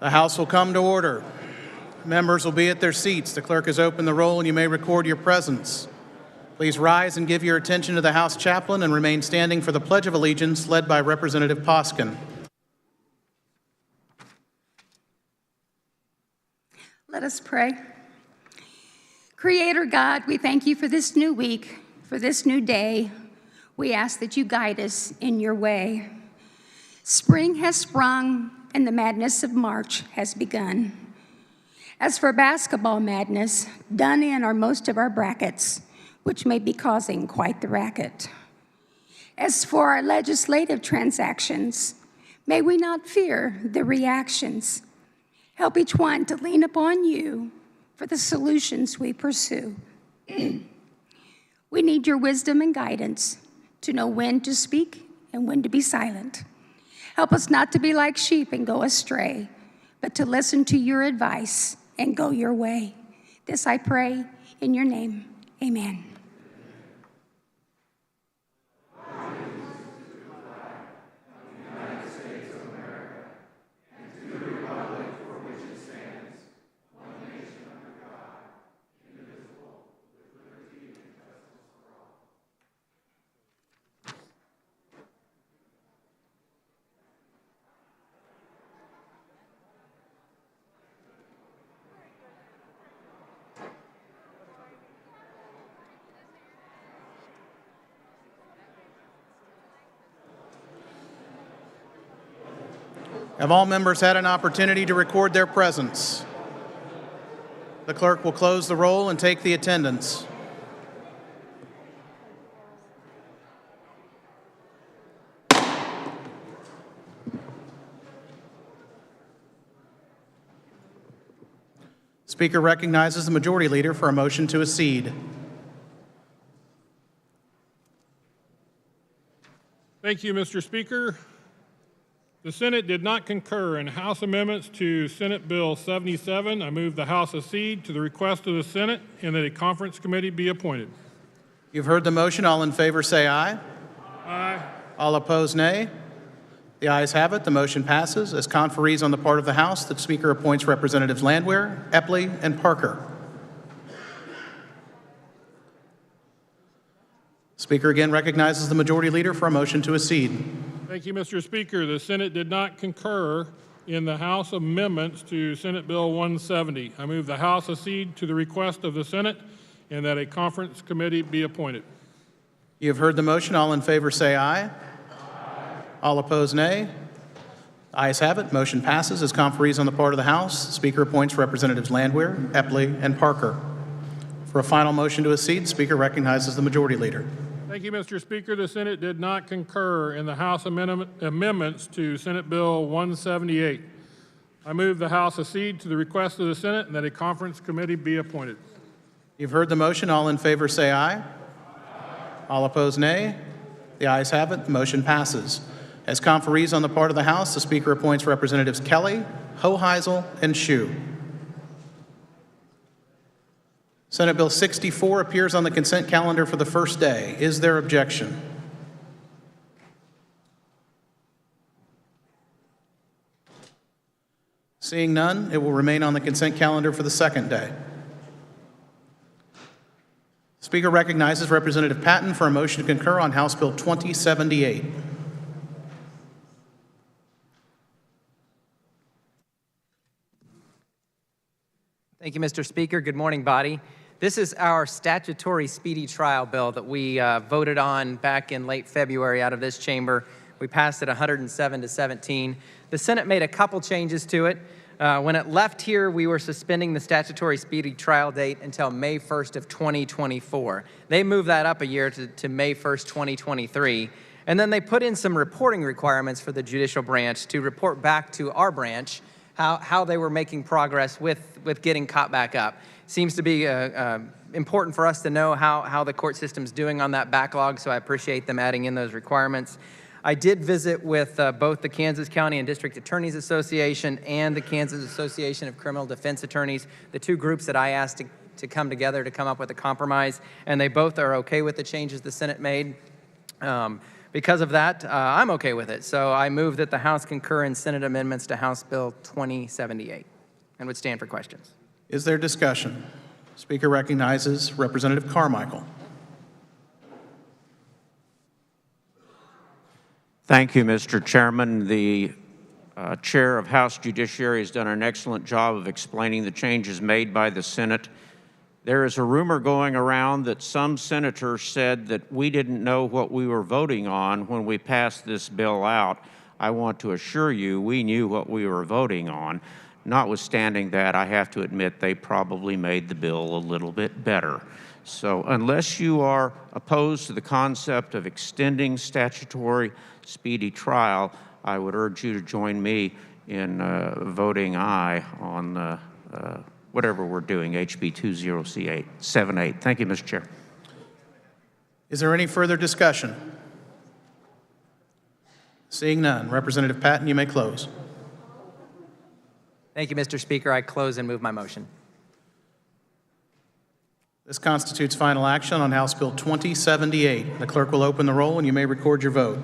The House will come to order. Members will be at their seats. The clerk has opened the roll and you may record your presence. Please rise and give your attention to the House chaplain and remain standing for the Pledge of Allegiance led by Representative Poskin. Let us pray. Creator God, we thank you for this new week, for this new day. We ask that you guide us in your way. Spring has sprung and the madness of March has begun. As for basketball madness, done in are most of our brackets, which may be causing quite the racket. As for our legislative transactions, may we not fear the reactions. Help each one to lean upon you for the solutions we pursue. We need your wisdom and guidance to know when to speak and when to be silent. Help us not to be like sheep and go astray, but to listen to your advice and go your way. This I pray in your name. Amen. Have all members had an opportunity to record their presence? The clerk will close the roll and take the attendance. Speaker recognizes the Majority Leader for a motion to accede. Thank you, Mr. Speaker. The Senate did not concur in House amendments to Senate Bill 77. I move the House accede to the request of the Senate and that a conference committee be appointed. You've heard the motion. All in favor say aye. Aye. All opposed, nay. The ayes have it. The motion passes. As conferees on the part of the House, the Speaker appoints Representatives Landwehr, Epley, and Parker. Speaker again recognizes the Majority Leader for a motion to accede. Thank you, Mr. Speaker. The Senate did not concur in the House amendments to Senate Bill 170. I move the House accede to the request of the Senate and that a conference committee be appointed. You have heard the motion. All in favor say aye. Aye. All opposed, nay. The ayes have it. Motion passes. As conferees on the part of the House, the Speaker appoints Representatives Landwehr, Epley, and Parker. For a final motion to accede, the Speaker recognizes the Majority Leader. Thank you, Mr. Speaker. The Senate did not concur in the House amendments to Senate Bill 178. I move the House accede to the request of the Senate and that a conference committee be appointed. You've heard the motion. All in favor say aye. Aye. All opposed, nay. The ayes have it. The motion passes. As conferees on the part of the House, the Speaker appoints Representatives Kelly, Hoheisel, and Shue. Senate Bill 64 appears on the consent calendar for the first day. Is there objection? Seeing none, it will remain on the consent calendar for the second day. Speaker recognizes Representative Patton for a motion to concur on House Bill 2078. Thank you, Mr. Speaker. Good morning, body. This is our statutory speedy trial bill that we voted on back in late February out of this chamber. We passed it 107 to 17. The Senate made a couple changes to it. When it left here, we were suspending the statutory speedy trial date until May 1st of 2024. They moved that up a year to May 1st, 2023. And then they put in some reporting requirements for the judicial branch to report back to our branch how they were making progress with getting caught back up. Seems to be important for us to know how the court system's doing on that backlog, so I appreciate them adding in those requirements. I did visit with both the Kansas County and District Attorneys Association and the Kansas Association of Criminal Defense Attorneys, the two groups that I asked to come together to come up with a compromise, and they both are okay with the changes the Senate made. Because of that, I'm okay with it. So I move that the House concur in Senate amendments to House Bill 2078 and would stand for questions. Is there discussion? Speaker recognizes Representative Carmichael. Thank you, Mr. Chairman. The Chair of House Judiciary has done an excellent job of explaining the changes made by the Senate. There is a rumor going around that some senators said that we didn't know what we were voting on when we passed this bill out. I want to assure you we knew what we were voting on. Notwithstanding that, I have to admit they probably made the bill a little bit better. So unless you are opposed to the concept of extending statutory speedy trial, I would urge you to join me in voting aye on whatever we're doing, HB 2078. Thank you, Mr. Chair. Is there any further discussion? Seeing none, Representative Patton, you may close. Thank you, Mr. Speaker. I close and move my motion. This constitutes final action on House Bill 2078. The clerk will open the roll and you may record your vote.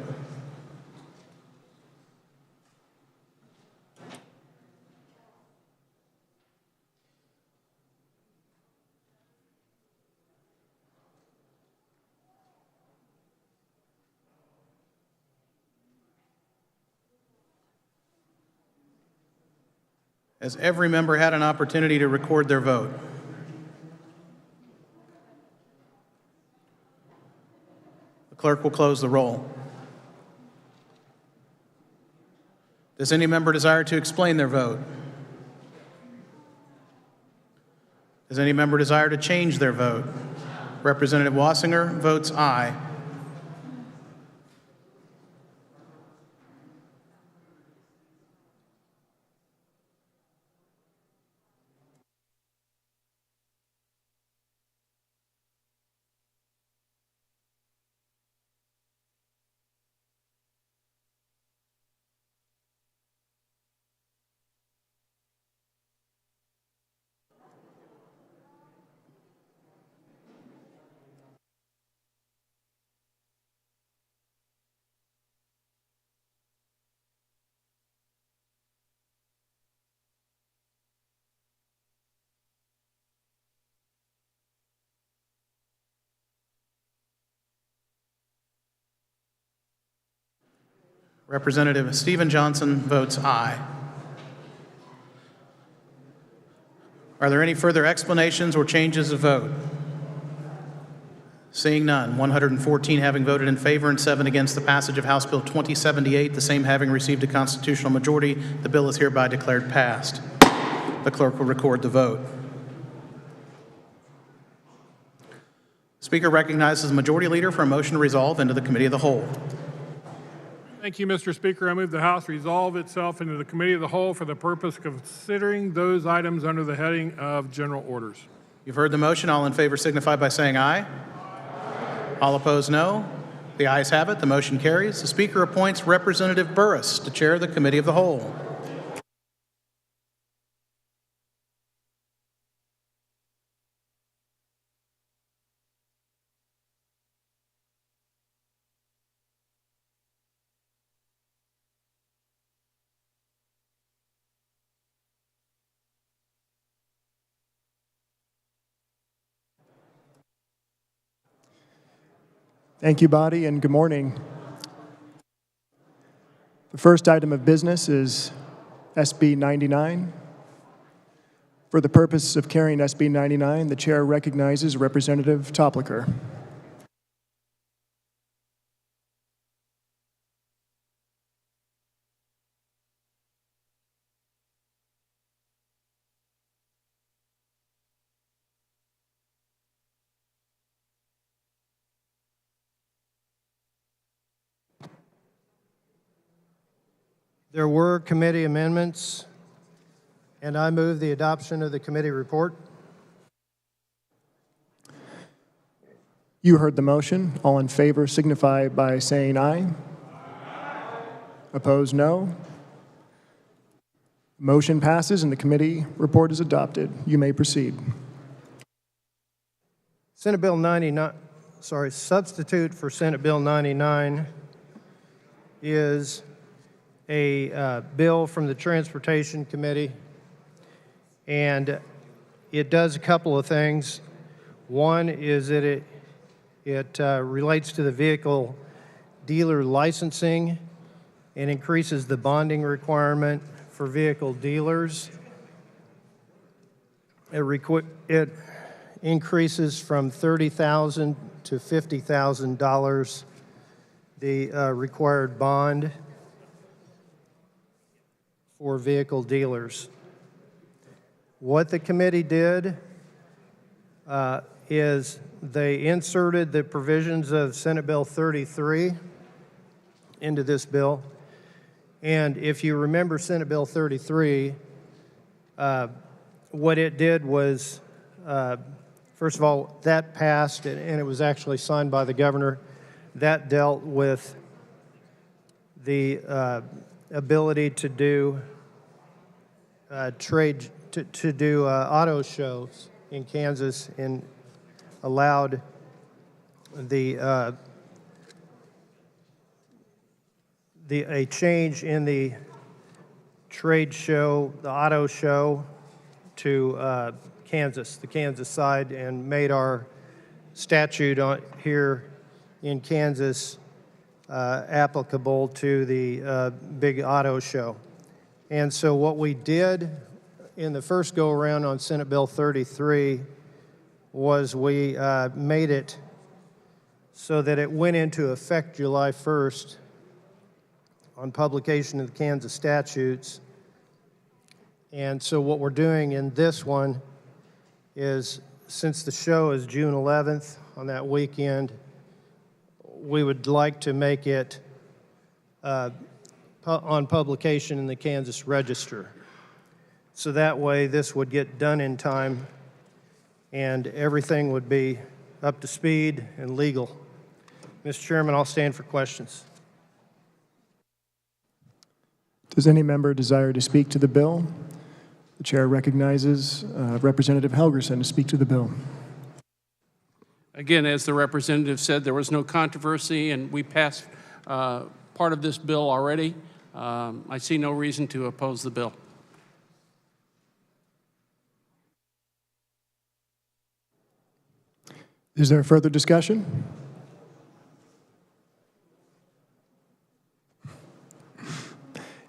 Has every member had an opportunity to record their vote? The clerk will close the roll. Does any member desire to explain their vote? Does any member desire to change their vote? Representative Wassinger votes aye. Representative Stephen Johnson votes aye. Are there any further explanations or changes of vote? Seeing none, 114 having voted in favor and 7 against the passage of House Bill 2078, the same having received a constitutional majority, the bill is hereby declared passed. The clerk will record the vote. Speaker recognizes the Majority Leader for a motion to resolve into the Committee of the Whole. Thank you, Mr. Speaker. I move the House resolve itself into the Committee of the Whole for the purpose of considering those items under the heading of General Orders. You've heard the motion. All in favor signify by saying aye. All opposed, no. The ayes have it. The motion carries. The Speaker appoints Representative Burris to chair the Committee of the Whole. Thank you, body, and good morning. The first item of business is SB 99. For the purpose of carrying SB 99, the chair recognizes Representative Topliker. There were committee amendments, and I move the adoption of the committee report. You heard the motion. All in favor signify by saying aye. Opposed, no. Motion passes and the committee report is adopted. You may proceed. Senate Bill 99, substitute for Senate Bill 99 is a bill from the Transportation Committee, and it does a couple of things. One is that it relates to the vehicle dealer licensing and increases the bonding requirement for vehicle dealers. It increases from $30,000 to $50,000 the required bond for vehicle dealers. What the committee did is they inserted the provisions of Senate Bill 33 into this bill. And if you remember Senate Bill 33, what it did was, first of all, that passed, and it was actually signed by the governor. That dealt with the ability to do auto shows in Kansas, and allowed a change in the trade show, the auto show, to Kansas, the Kansas side, and made our statute here in Kansas applicable to the big auto show. And so what we did in the first go-around on Senate Bill 33 was we made it so that it went into effect July 1st on publication of the Kansas statutes. And so what we're doing in this one is, since the show is June 11th on that weekend, we would like to make it on publication in the Kansas Register. So that way this would get done in time and everything would be up to speed and legal. Mr. Chairman, I'll stand for questions. Does any member desire to speak to the bill? The chair recognizes Representative Helgerson to speak to the bill. Again, as the representative said, there was no controversy, and we passed part of this bill already. I see no reason to oppose the bill. Is there further discussion?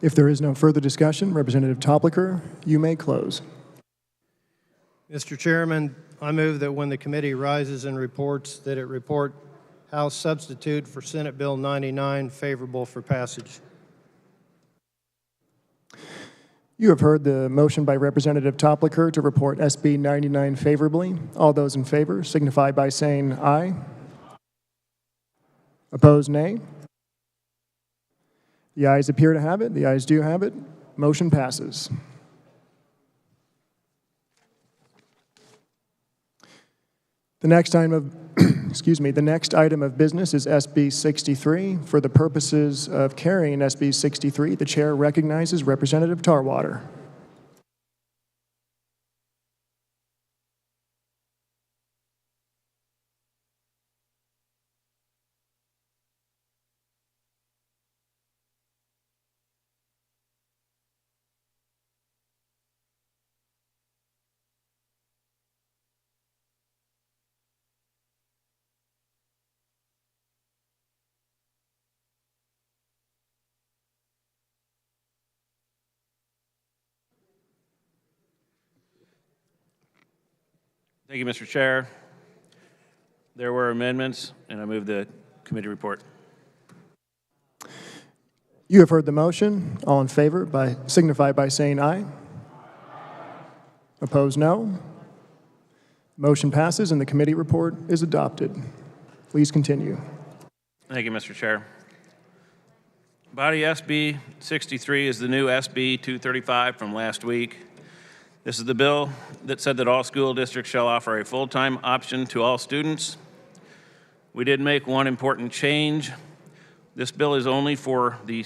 If there is no further discussion, Representative Topliker, you may close. Mr. Chairman, I move that when the committee rises and reports, that it report House substitute for Senate Bill 99 favorable for passage. You have heard the motion by Representative Topliker to report SB 99 favorably. All those in favor signify by saying aye. Opposed, nay. The ayes appear to have it. The ayes do have it. Motion passes. The next item of the next item of business is SB 63. For the purposes of carrying SB 63, the chair recognizes Representative Tarwater. Thank you, Mr. Chair. There were amendments, and I move the committee report. You have heard the motion. All in favor signify by saying aye. Opposed, no. Motion passes and the committee report is adopted. Please continue. Thank you, Mr. Chair. Body SB 63 is the new SB 235 from last week. This is the bill that said that all school districts shall offer a full-time option to all students. We did make one important change. This bill is only for the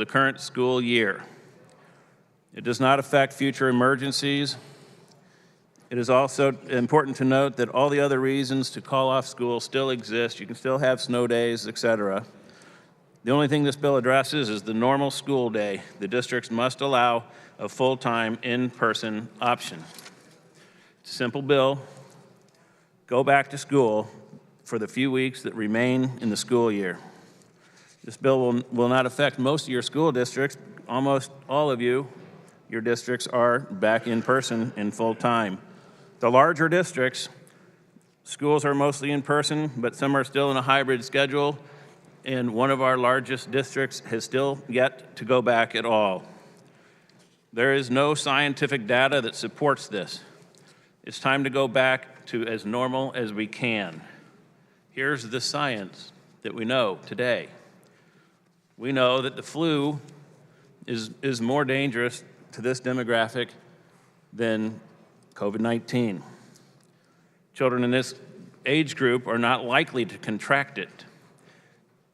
current school year. It does not affect future emergencies. It is also important to note that all the other reasons to call off school still exist. You can still have snow days, etc. The only thing this bill addresses is the normal school day. The districts must allow a full-time in-person option. It's a simple bill. Go back to school for the few weeks that remain in the school year. This bill will not affect most of your school districts. Almost all of your districts are back in person and full-time. The larger districts, schools are mostly in person, but some are still in a hybrid schedule, and one of our largest districts has still yet to go back at all. There is no scientific data that supports this. It's time to go back to as normal as we can. Here's the science that we know today. We know that the flu is more dangerous to this demographic than COVID-19. Children in this age group are not likely to contract it.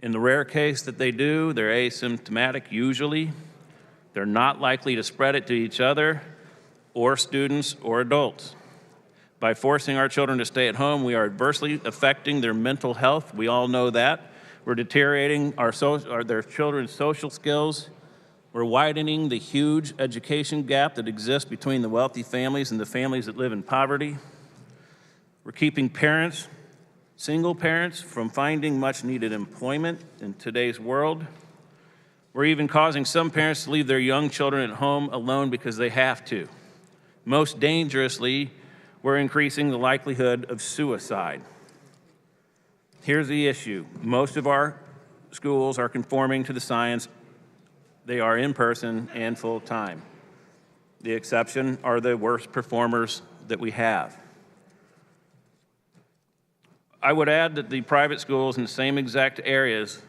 In the rare case that they do, they're asymptomatic usually. They're not likely to spread it to each other or students or adults. By forcing our children to stay at home, we are adversely affecting their mental health. We all know that. We're deteriorating their children's social skills. We're widening the huge education gap that exists between the wealthy families and the families that live in poverty. We're keeping parents, single parents, from finding much needed employment in today's world. We're even causing some parents to leave their young children at home alone because they have to. Most dangerously, we're increasing the likelihood of suicide. Here's the issue. Most of our schools are conforming to the science. They are in person and full-time. The exception are the worst performers that we have. I would add that the private schools in the same exact areas,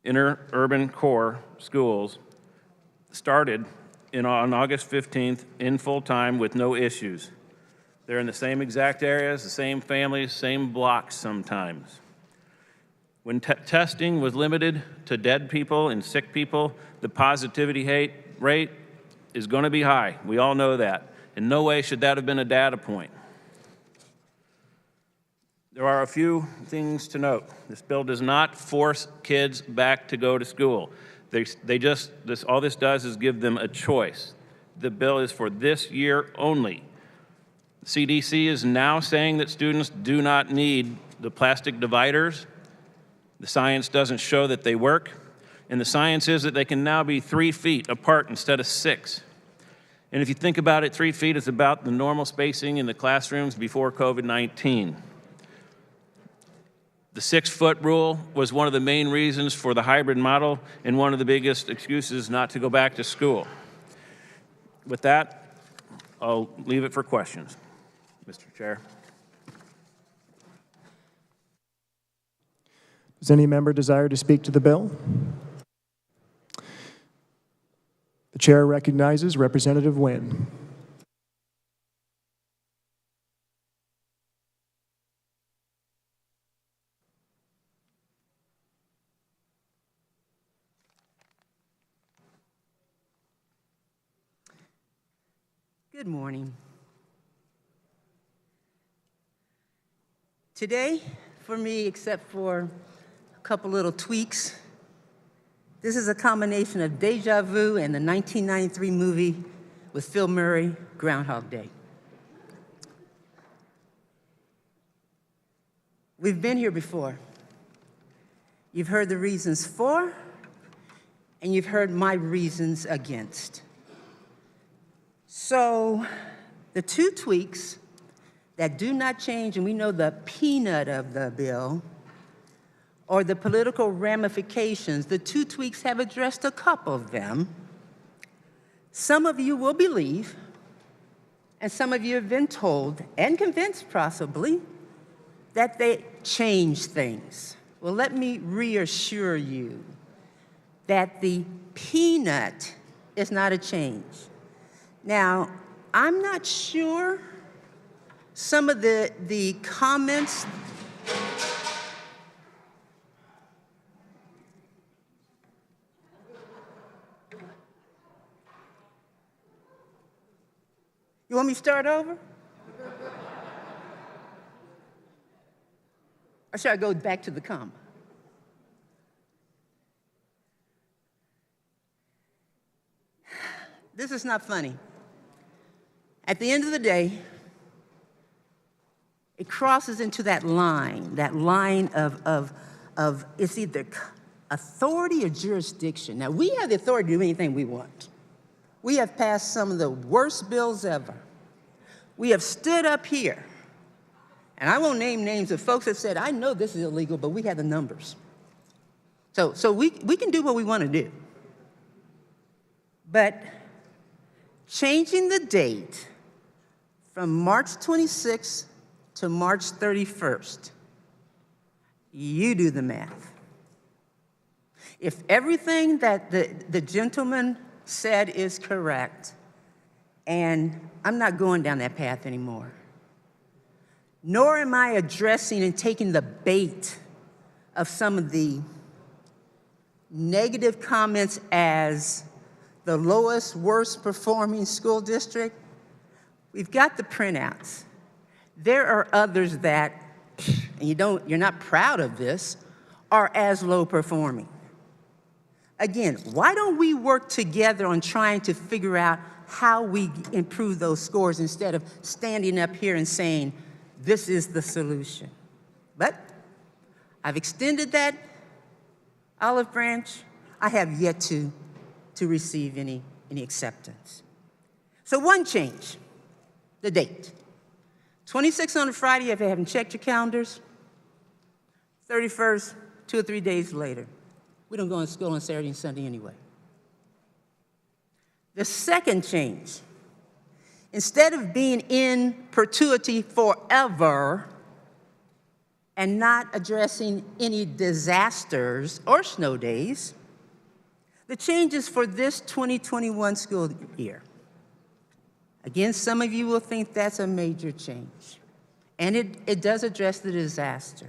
inner urban core schools, started on August 15th in full-time with no issues. They're in the same exact areas, the same families, same blocks sometimes. When testing was limited to dead people and sick people, the positivity rate is going to be high. We all know that. In no way should that have been a data point. There are a few things to note. This bill does not force kids back to go to school. All this does is give them a choice. The bill is for this year only. CDC is now saying that students do not need the plastic dividers. The science doesn't show that they work. And the science is that they can now be 3 feet apart instead of 6. And if you think about it, 3 feet is about the normal spacing in the classrooms before COVID-19. The 6-foot rule was one of the main reasons for the hybrid model and one of the biggest excuses not to go back to school. With that, I'll leave it for questions, Mr. Chair. Does any member desire to speak to the bill? The chair recognizes Representative Nguyen. Good morning. Today, for me, except for a couple little tweaks, this is a combination of deja vu and the 1993 movie with Phil Murray, Groundhog Day. We've been here before. You've heard the reasons for, and you've heard my reasons against. So the two tweaks that do not change, and we know the peanut of the bill, or the political ramifications, the two tweaks have addressed a couple of them. Some of you will believe, and some of you have been told, and convinced possibly, that they change things. Well, let me reassure you that the peanut is not a change. Now, I'm not sure some of the comments You want me to start over? Or should I go back to the comma? This is not funny. At the end of the day, it crosses into that line of it's either authority or jurisdiction. Now, we have the authority to do anything we want. We have passed some of the worst bills ever. We have stood up here, and I won't name names of folks that said, I know this is illegal, but we have the numbers. So we can do what we want to do. But changing the date from March 26th to March 31st, you do the math. If everything that the gentleman said is correct, and I'm not going down that path anymore, nor am I addressing and taking the bait of some of the negative comments as the lowest, worst performing school district. We've got the printouts. There are others that, and you're not proud of this, are as low performing. Again, why don't we work together on trying to figure out how we improve those scores instead of standing up here and saying, this is the solution? But I've extended that olive branch. I have yet to receive any acceptance. So one change, the date. 26 on a Friday, if you haven't checked your calendars. 31st, 2 or 3 days later. We don't go to school on Saturday and Sunday anyway. The second change, instead of being in perpetuity forever and not addressing any disasters or snow days, the change is for this 2021 school year. Again, some of you will think that's a major change, and it does address the disaster.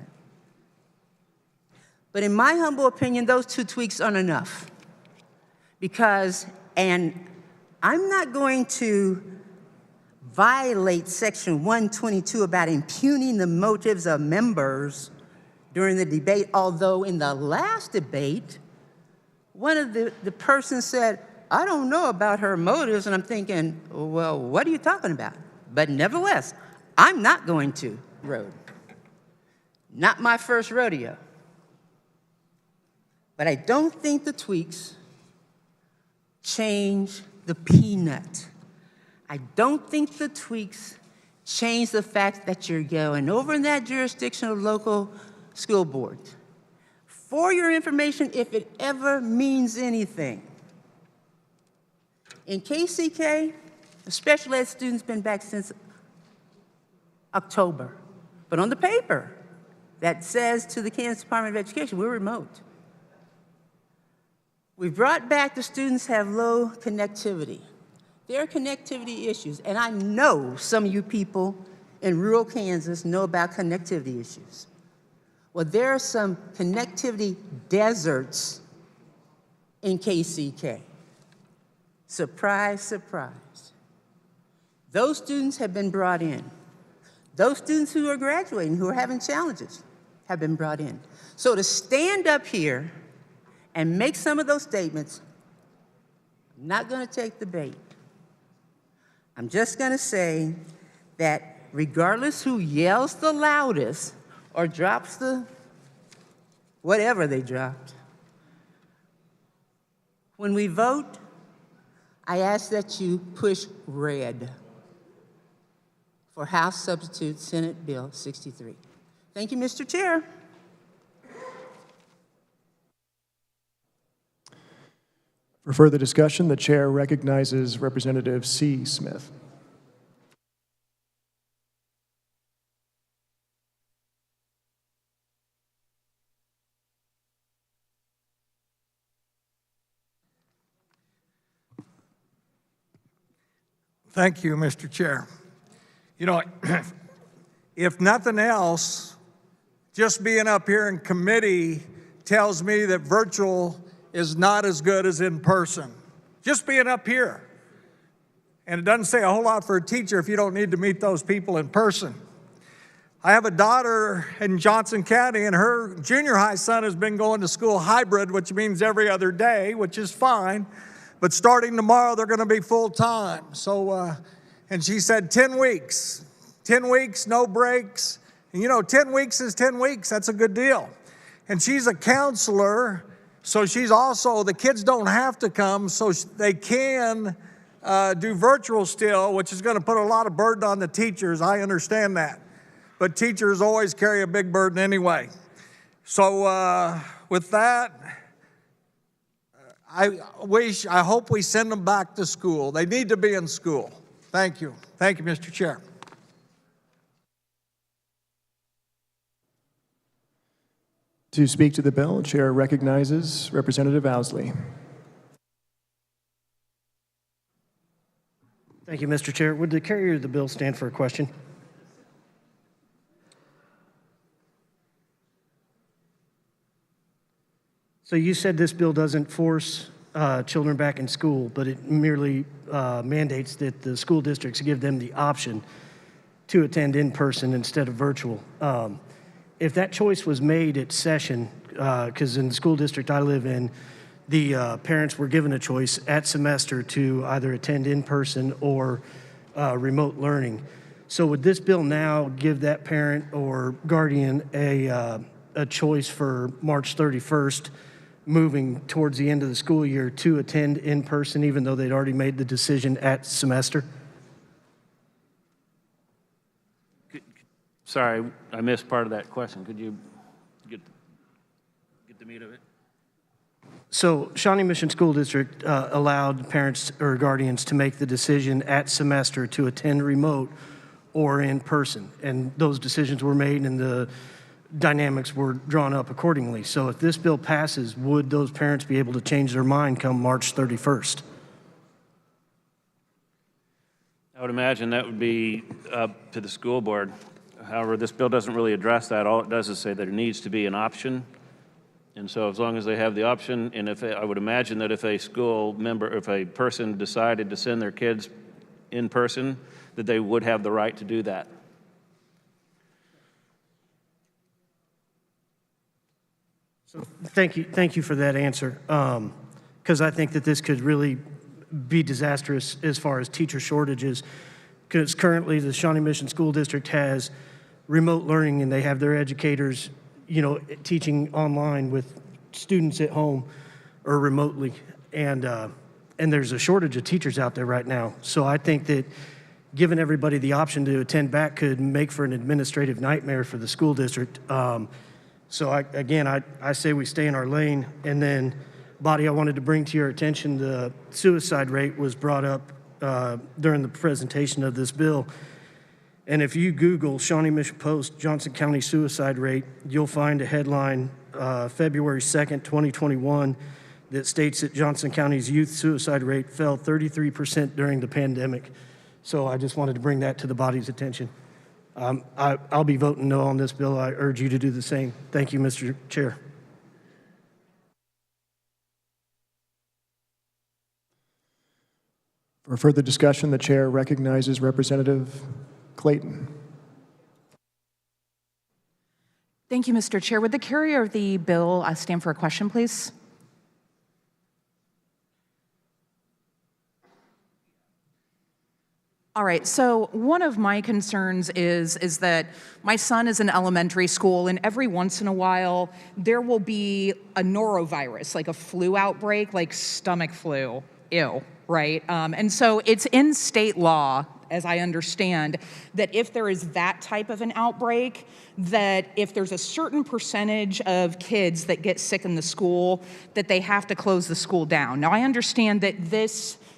But in my humble opinion, those 2 tweaks aren't enough because, and I'm not going to violate Section 122 about impugning the motives of members during the debate, although in the last debate, one of the persons said, I don't know about her motives, and I'm thinking, well, what are you talking about? But nevertheless, I'm not going to road. Not my first rodeo. But I don't think the tweaks change the peanut. I don't think the tweaks change the fact that you're going over in that jurisdiction of local school boards. For your information, if it ever means anything, in KCK, the special ed student's been back since October. But on the paper that says to the Kansas Department of Education, we're remote. We brought back the students have low connectivity. There are connectivity issues, and I know some of you people in rural Kansas know about connectivity issues. Well, there are some connectivity deserts in KCK. Surprise, surprise. Those students have been brought in. Those students who are graduating, who are having challenges, have been brought in. So to stand up here and make some of those statements, I'm not going to take the bait. I'm just going to say that regardless who yells the loudest or drops the whatever they dropped, when we vote, I ask that you push red for House Substitute Senate Bill 63. Thank you, Mr. Chair. For further discussion, the chair recognizes Representative C. Smith. Thank you, Mr. Chair. You know, if nothing else, just being up here in committee tells me that virtual is not as good as in person. Just being up here. And it doesn't say a whole lot for a teacher if you don't need to meet those people in person. I have a daughter in Johnson County, and her junior high son has been going to school hybrid, which means every other day, which is fine. but starting tomorrow, they're going to be full-time. So, and she said 10 weeks. 10 weeks, no breaks. And 10 weeks is 10 weeks. That's a good deal. And she's a counselor, so she's also, the kids don't have to come, so they can do virtual still, which is going to put a lot of burden on the teachers. I understand that. But teachers always carry a big burden anyway. So with that, I hope we send them back to school. They need to be in school. Thank you. Thank you, Mr. Chair. To speak to the bill, Chair recognizes Representative Owsley. Thank you, Mr. Chair. Would the carrier of the bill stand for a question? So you said this bill doesn't force children back in school, but it merely mandates that the school districts give them the option to attend in person instead of virtual. If that choice was made at session, because in the school district I live in, the parents were given a choice at semester to either attend in person or remote learning. So would this bill now give that parent or guardian a choice for March 31st, moving towards the end of the school year, to attend in person, even though they'd already made the decision at semester? Sorry, I missed part of that question. Could you get the meat of it? So Shawnee Mission School District allowed parents or guardians to make the decision at semester to attend remote or in person. And those decisions were made and the dynamics were drawn up accordingly. So if this bill passes, would those parents be able to change their mind come March 31st? I would imagine that would be up to the school board. However, this bill doesn't really address that. All it does is say that it needs to be an option. And so as long as they have the option, and I would imagine that if a school member, if a person decided to send their kids in person, that they would have the right to do that. So thank you for that answer, because I think that this could really be disastrous as far as teacher shortages, because currently the Shawnee Mission School District has remote learning and they have their educators, teaching online with students at home or remotely, and there's a shortage of teachers out there right now. So I think that giving everybody the option to attend back could make for an administrative nightmare for the school district. So I say we stay in our lane. And then, Body, I wanted to bring to your attention the suicide rate was brought up during the presentation of this bill. And if you Google Shawnee Mission Post Johnson County suicide rate, you'll find a headline February 2nd, 2021 that states that Johnson County's youth suicide rate fell 33% during the pandemic. So I just wanted to bring that to the body's attention. I'll be voting no on this bill. I urge you to do the same. Thank you, Mr. Chair. For further discussion, the chair recognizes Representative Clayton. Thank you, Mr. Chair. Would the carrier of the bill stand for a question, please? All right, so one of my concerns is that my son is in elementary school, and every once in a while, there will be a norovirus, like a flu outbreak, like stomach flu, ew, right? And so it's in state law, as I understand, that if there is that type of an outbreak, that if there's a certain percentage of kids that get sick in the school, that they have to close the school down. Now, I understand that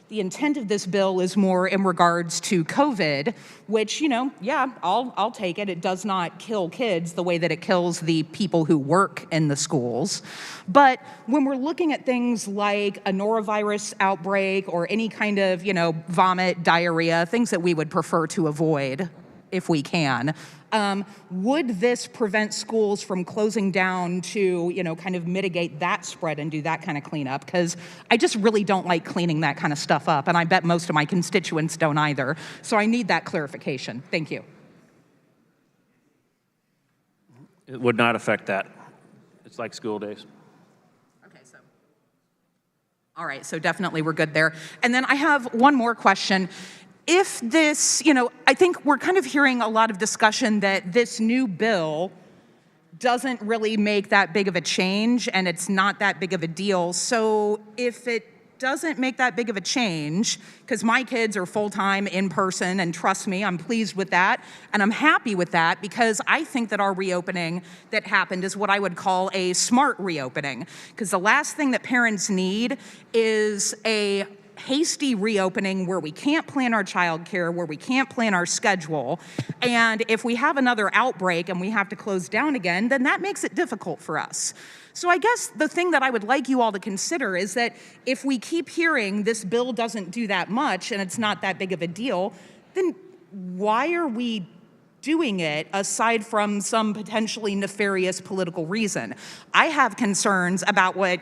the intent of this bill is more in regards to COVID, which, yeah, I'll take it. It does not kill kids the way that it kills the people who work in the schools. But when we're looking at things like a norovirus outbreak or any kind of, vomit, diarrhea, things that we would prefer to avoid if we can, would this prevent schools from closing down to, kind of mitigate that spread and do that kind of cleanup? Because I just really don't like cleaning that kind of stuff up, and I bet most of my constituents don't either. So I need that clarification. Thank you. It would not affect that. It's like school days. Okay, so All right, so definitely we're good there. And then I have one more question. If this, I think we're kind of hearing a lot of discussion that this new bill doesn't really make that big of a change and it's not that big of a deal. So if it doesn't make that big of a change, because my kids are full-time in person, and trust me, I'm pleased with that, and I'm happy with that, because I think that our reopening that happened is what I would call a smart reopening, because the last thing that parents need is a hasty reopening where we can't plan our childcare, where we can't plan our schedule, and if we have another outbreak and we have to close down again, then that makes it difficult for us. So I guess the thing that I would like you all to consider is that if we keep hearing this bill doesn't do that much and it's not that big of a deal, then why are we doing it aside from some potentially nefarious political reason? I have concerns about what,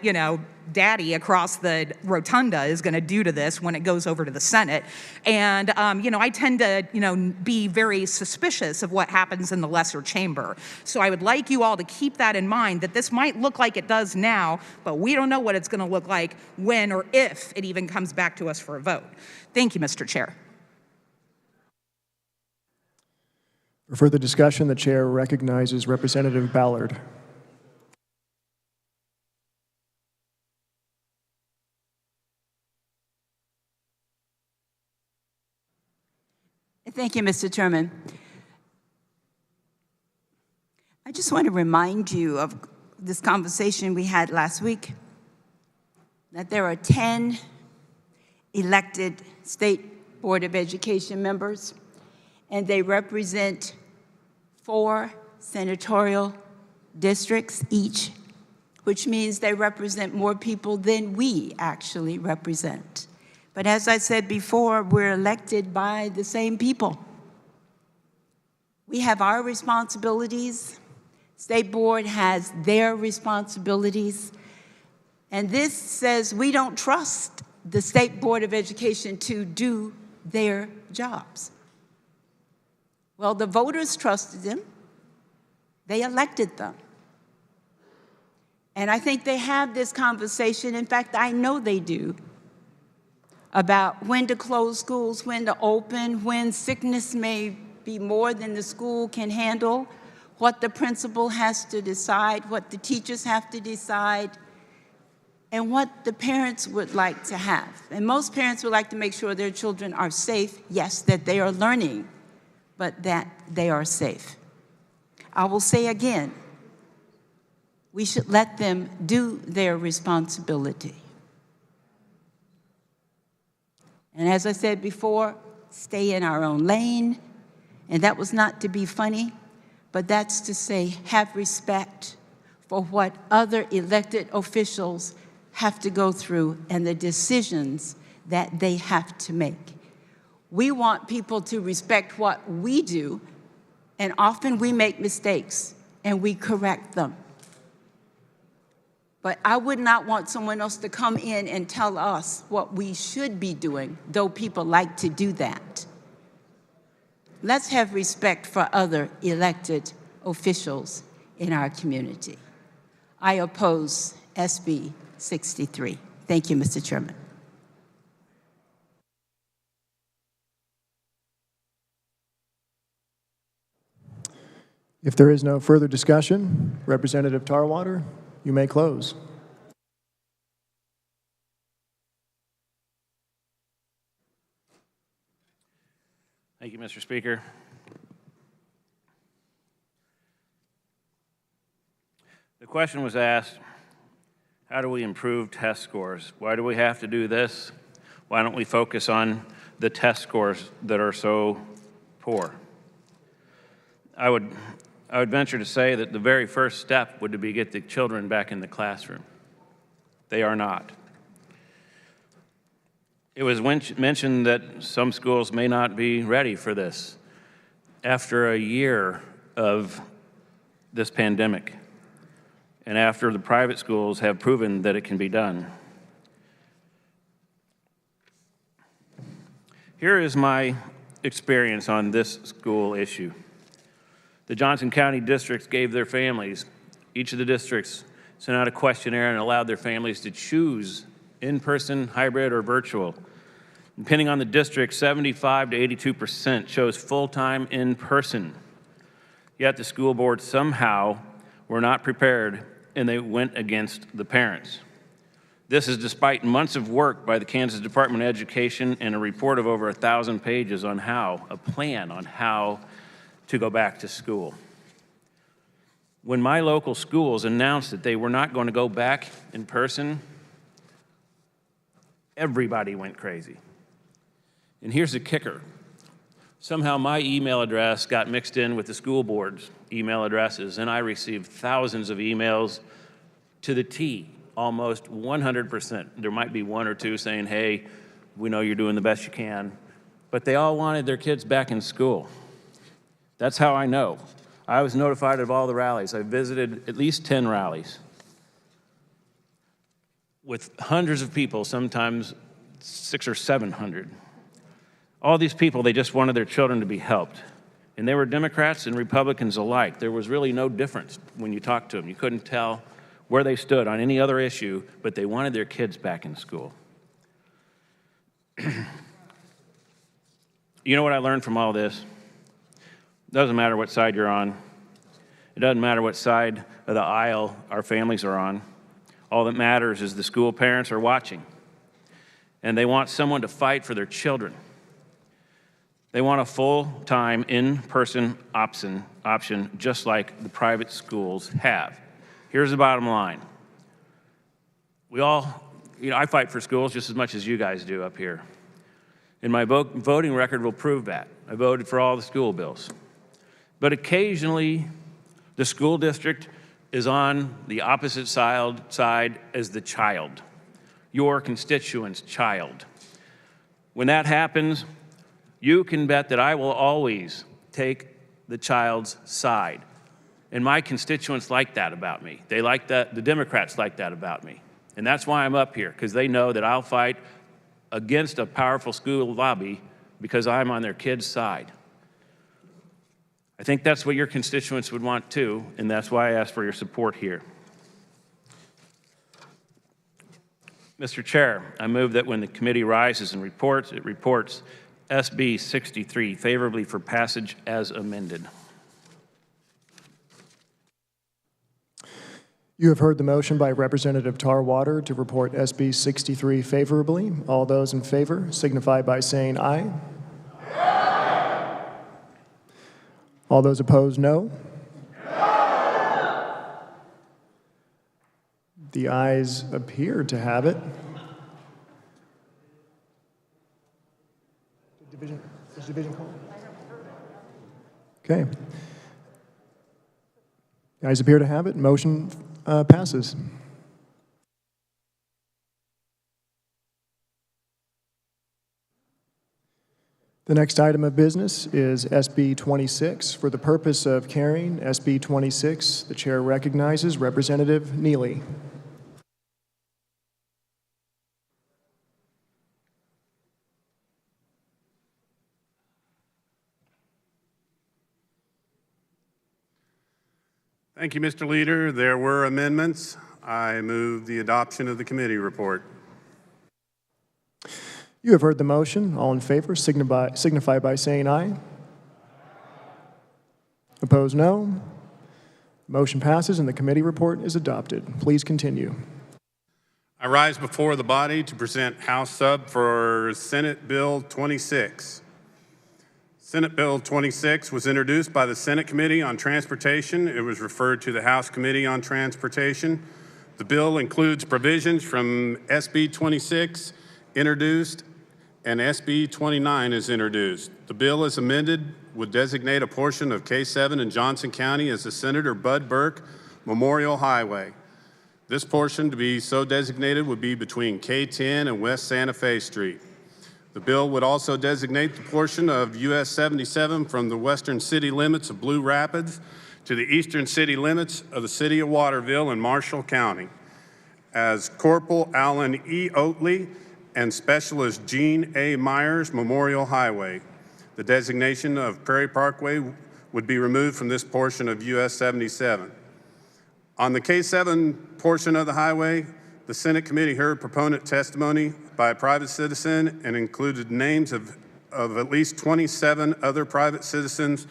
Daddy across the rotunda is going to do to this when it goes over to the Senate. And, I tend to, be very suspicious of what happens in the lesser chamber. So I would like you all to keep that in mind, that this might look like it does now, but we don't know what it's going to look like when or if it even comes back to us for a vote. Thank you, Mr. Chair. For further discussion, the chair recognizes Representative Ballard. Thank you, Mr. Chairman. I just want to remind you of this conversation we had last week, that there are 10 elected State Board of Education members, and they represent 4 senatorial districts each, which means they represent more people than we actually represent. But as I said before, we're elected by the same people. We have our responsibilities. State Board has their responsibilities. And this says we don't trust the State Board of Education to do their jobs. Well, the voters trusted them. They elected them. And I think they have this conversation. In fact, I know they do, about when to close schools, when to open, when sickness may be more than the school can handle, what the principal has to decide, what the teachers have to decide, and what the parents would like to have. And most parents would like to make sure their children are safe, yes, that they are learning, but that they are safe. I will say again, we should let them do their responsibility. And as I said before, stay in our own lane. And that was not to be funny, but that's to say have respect for what other elected officials have to go through and the decisions that they have to make. We want people to respect what we do, and often we make mistakes and we correct them. But I would not want someone else to come in and tell us what we should be doing, though people like to do that. Let's have respect for other elected officials in our community. I oppose SB 63. Thank you, Mr. Chairman. If there is no further discussion, Representative Tarwater, you may close. Thank you, Mr. Speaker. The question was asked, how do we improve test scores? Why do we have to do this? Why don't we focus on the test scores that are so poor? I would venture to say that the very first step would be get the children back in the classroom. They are not. It was mentioned that some schools may not be ready for this after a year of this pandemic and after the private schools have proven that it can be done. Here is my experience on this school issue. The Johnson County districts gave their families, each of the districts sent out a questionnaire and allowed their families to choose in-person, hybrid, or virtual. Depending on the district, 75 to 82% chose full-time in-person. Yet the school board somehow were not prepared and they went against the parents. This is despite months of work by the Kansas Department of Education and a report of over 1,000 pages on a plan on how to go back to school. When my local schools announced that they were not going to go back in person, everybody went crazy. And here's the kicker. Somehow my email address got mixed in with the school board's email addresses, and I received thousands of emails to the T, almost 100%. There might be one or two saying, hey, we know you're doing the best you can, but they all wanted their kids back in school. That's how I know. I was notified of all the rallies. I visited at least 10 rallies with hundreds of people, sometimes 600 or 700. All these people, they just wanted their children to be helped. And they were Democrats and Republicans alike. There was really no difference when you talked to them. You couldn't tell where they stood on any other issue, but they wanted their kids back in school. You know what I learned from all this? It doesn't matter what side you're on. It doesn't matter what side of the aisle our families are on. All that matters is the school parents are watching, and they want someone to fight for their children. They want a full-time, in-person option, just like the private schools have. Here's the bottom line. We all, I fight for schools just as much as you guys do up here. And my voting record will prove that. I voted for all the school bills. But occasionally, the school district is on the opposite side as the child, your constituent's child. When that happens, you can bet that I will always take the child's side. And my constituents like that about me. They like that, the Democrats like that about me. And that's why I'm up here, because they know that I'll fight against a powerful school lobby because I'm on their kids' side. I think that's what your constituents would want too, and that's why I ask for your support here. Mr. Chair, I move that when the committee rises and reports, it reports SB 63 favorably for passage as amended. You have heard the motion by Representative Tarwater to report SB 63 favorably. All those in favor signify by saying aye. Aye. All those opposed, no. No. The ayes appear to have it. Is division called? Okay. The ayes appear to have it. Motion passes. The next item of business is SB 26. For the purpose of carrying SB 26, the chair recognizes Representative Neely. Thank you, Mr. Leader. There were amendments. I move the adoption of the committee report. You have heard the motion. All in favor signify by saying aye. Opposed, no. Motion passes and the committee report is adopted. Please continue. I rise before the body to present House Sub for Senate Bill 26. Senate Bill 26 was introduced by the Senate Committee on Transportation. It was referred to the House Committee on Transportation. The bill includes provisions from SB 26 introduced and SB 29 is introduced. The bill as amended would designate a portion of K7 in Johnson County as the Senator Bud Burke Memorial Highway. This portion to be so designated would be between K10 and West Santa Fe Street. The bill would also designate the portion of US 77 from the western city limits of Blue Rapids to the eastern city limits of the city of Waterville in Marshall County as Corporal Alan E. Oatley and Specialist Gene A. Myers Memorial Highway. The designation of Prairie Parkway would be removed from this portion of US 77. On the K7 portion of the highway, The Senate committee heard proponent testimony by a private citizen and included names of at least 27 other private citizens,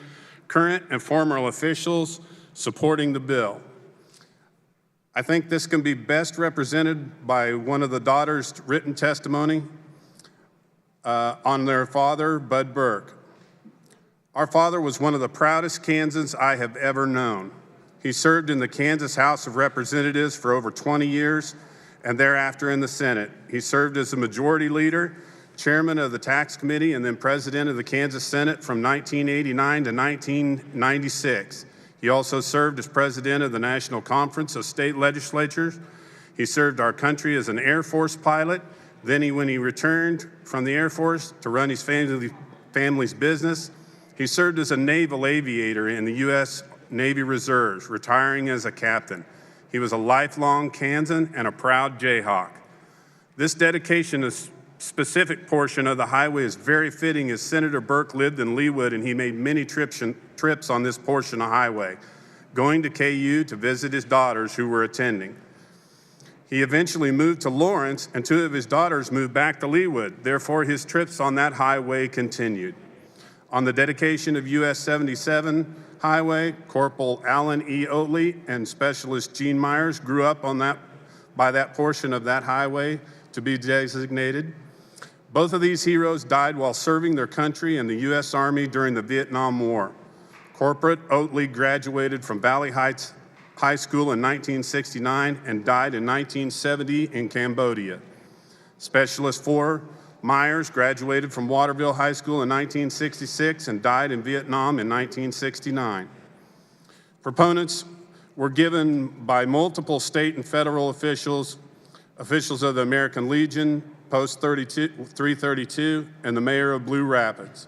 current and former officials supporting the bill. I think this can be best represented by one of the daughters' written testimony on their father, Bud Burke. Our father was one of the proudest Kansans I have ever known. He served in the Kansas House of Representatives for over 20 years and thereafter in the Senate. He served as a majority leader, chairman of the Tax Committee, and then president of the Kansas Senate from 1989 to 1996. He also served as president of the National Conference of State Legislatures. He served our country as an Air Force pilot. Then when he returned from the Air Force to run his family's business, he served as a naval aviator in the U.S. Navy Reserves, retiring as a captain. He was a lifelong Kansan and a proud Jayhawk. This dedication to a specific portion of the highway is very fitting, as Senator Burke lived in Leawood and he made many trips on this portion of highway, going to KU to visit his daughters who were attending. He eventually moved to Lawrence, and 2 of his daughters moved back to Leawood. Therefore, his trips on that highway continued. On the dedication of US 77 highway, Corporal Alan E. Oatley and Specialist Gene Myers grew up by that portion of that highway to be designated. Both of these heroes died while serving their country in the U.S. Army during the Vietnam War. Corporal Oatley graduated from Valley Heights High School in 1969 and died in 1970 in Cambodia. Specialist 4 Myers graduated from Waterville High School in 1966 and died in Vietnam in 1969. Proponents were given by multiple state and federal officials of the American Legion, Post 332, and the mayor of Blue Rapids.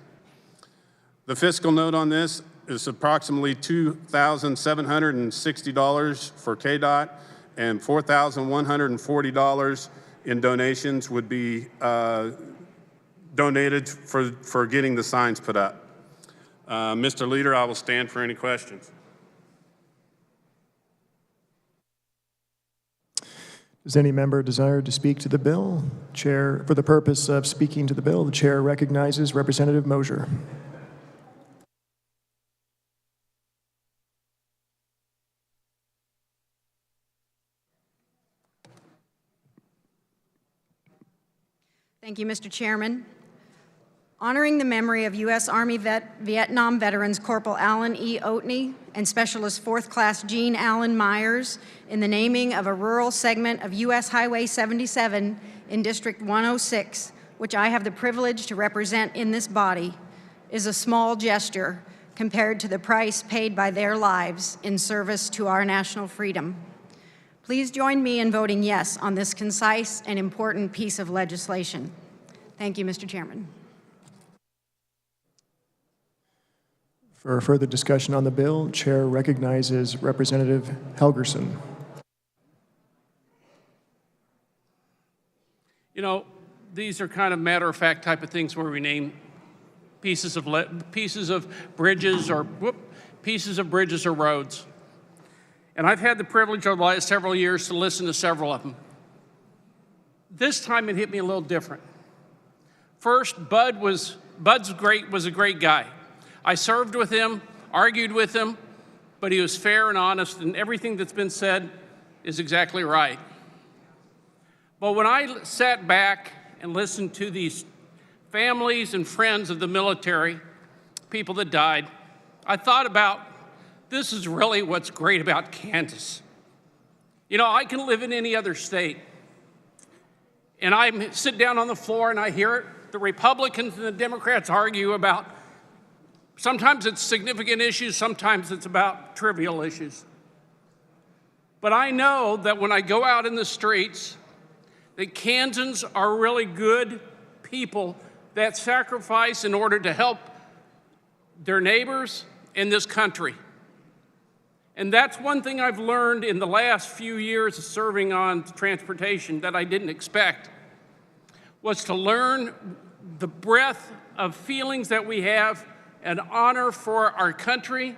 The fiscal note on this is approximately $2,760 for KDOT, and $4,140 in donations would be donated for getting the signs put up. Mr. Leader, I will stand for any questions. Does any member desire to speak to the bill? Chair, for the purpose of speaking to the bill, the chair recognizes Representative Mosier. Thank you, Mr. Chairman. Honoring the memory of U.S. Army Vietnam veterans Corporal Alan E. Oatney and Specialist 4th Class Gene Allen Myers in the naming of a rural segment of U.S. Highway 77 in District 106, which I have the privilege to represent in this body, is a small gesture compared to the price paid by their lives in service to our national freedom. Please join me in voting yes on this concise and important piece of legislation. Thank you, Mr. Chairman. For further discussion on the bill, Chair recognizes Representative Helgerson. You know, these are kind of matter-of-fact type of things where we name pieces of bridges or roads. And I've had the privilege over the last several years to listen to several of them. This time it hit me a little different. First, Bud was a great guy. I served with him, argued with him, but he was fair and honest, and everything that's been said is exactly right. But when I sat back and listened to these families and friends of the military, people that died, I thought about, this is really what's great about Kansas. You know, I can live in any other state, and I sit down on the floor and I hear it. The Republicans and the Democrats argue about, sometimes it's significant issues, sometimes it's about trivial issues. But I know that when I go out in the streets, that Kansans are really good people that sacrifice in order to help their neighbors in this country. And that's one thing I've learned in the last few years of serving on transportation that I didn't expect, was to learn the breadth of feelings that we have and honor for our country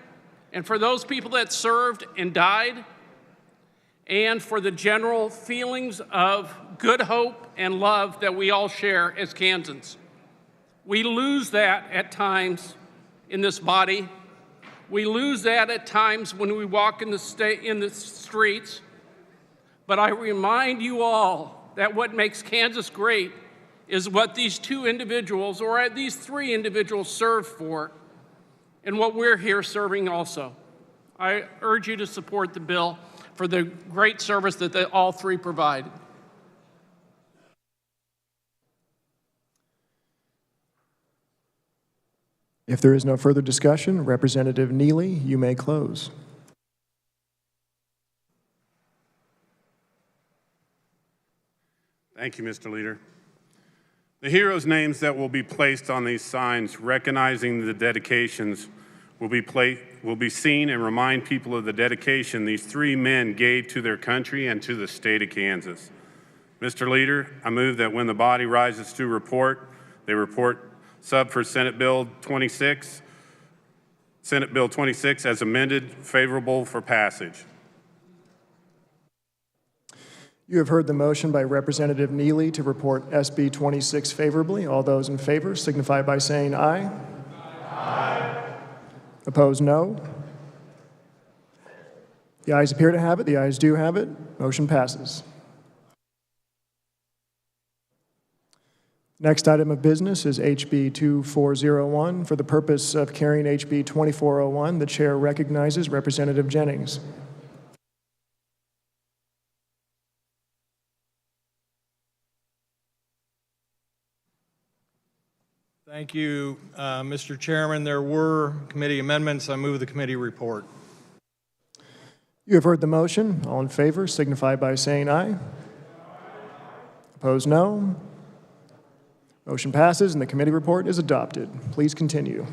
and for those people that served and died. and for the general feelings of good hope and love that we all share as Kansans. We lose that at times in this body. We lose that at times when we walk in the streets. But I remind you all that what makes Kansas great is what these two individuals, or these three individuals, serve for, and what we're here serving also. I urge you to support the bill for the great service that all three provide. If there is no further discussion, Representative Neely, you may close. Thank you, Mr. Leader. The heroes' names that will be placed on these signs recognizing the dedications will be seen and remind people of the dedication these three men gave to their country and to the state of Kansas. Mr. Leader, I move that when the body rises to report, they report sub for Senate Bill 26 as amended, favorable for passage. You have heard the motion by Representative Neely to report SB 26 favorably. All those in favor signify by saying aye. Aye. Opposed, no. The ayes appear to have it. The ayes do have it. Motion passes. Next item of business is HB 2401. For the purpose of carrying HB 2401, the chair recognizes Representative Jennings. Thank you, Mr. Chairman. There were committee amendments. I move the committee report. You have heard the motion. All in favor signify by saying aye. Opposed, no. Motion passes and the committee report is adopted. Please continue.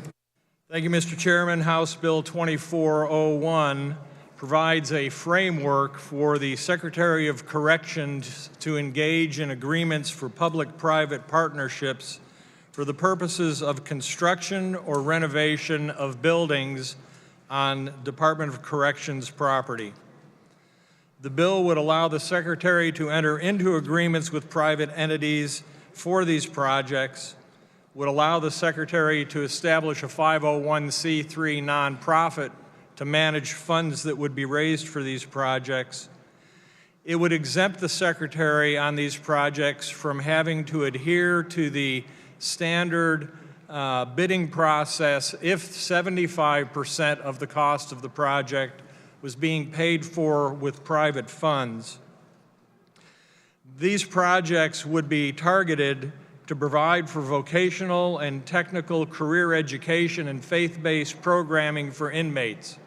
Thank you, Mr. Chairman. House Bill 2401 provides a framework for the Secretary of Corrections to engage in agreements for public-private partnerships for the purposes of construction or renovation of buildings on Department of Corrections property. The bill would allow the Secretary to enter into agreements with private entities for these projects, would allow the Secretary to establish a 501c3 nonprofit to manage funds that would be raised for these projects. It would exempt the Secretary on these projects from having to adhere to the standard bidding process if 75% of the cost of the project was being paid for with private funds. These projects would be targeted to provide for vocational and technical career education and faith-based programming for inmates.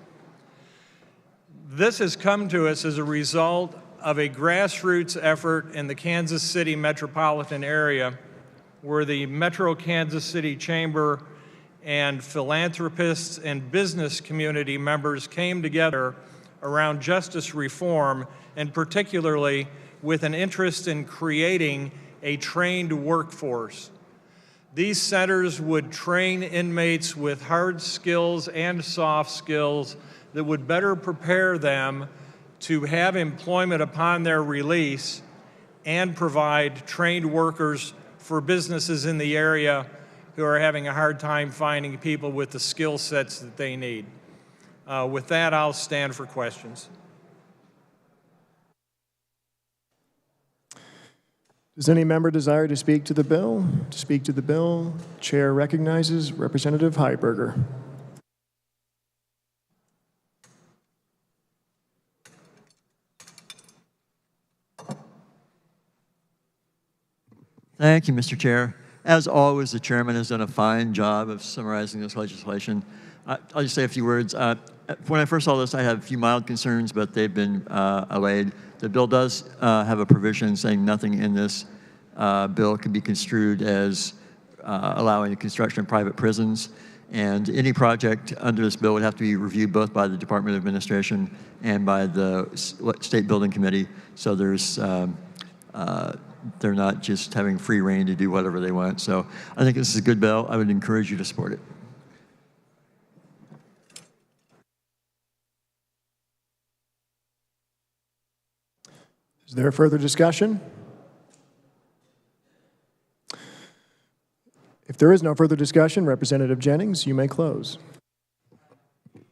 This has come to us as a result of a grassroots effort in the Kansas City metropolitan area where the Metro Kansas City Chamber and philanthropists and business community members came together around justice reform, and particularly with an interest in creating a trained workforce. These centers would train inmates with hard skills and soft skills that would better prepare them to have employment upon their release and provide trained workers for businesses in the area who are having a hard time finding people with the skill sets that they need. With that, I'll stand for questions. Does any member desire to speak to the bill? To speak to the bill, Chair recognizes Representative Heiberger. Thank you, Mr. Chair. As always, the chairman has done a fine job of summarizing this legislation. I'll just say a few words. When I first saw this, I had a few mild concerns, but they've been allayed. The bill does have a provision saying nothing in this bill can be construed as allowing the construction of private prisons. And any project under this bill would have to be reviewed both by the Department of Administration and by the State Building Committee. So there's they're not just having free reign to do whatever they want. So I think this is a good bill. I would encourage you to support it. Is there further discussion? If there is no further discussion, Representative Jennings, you may close.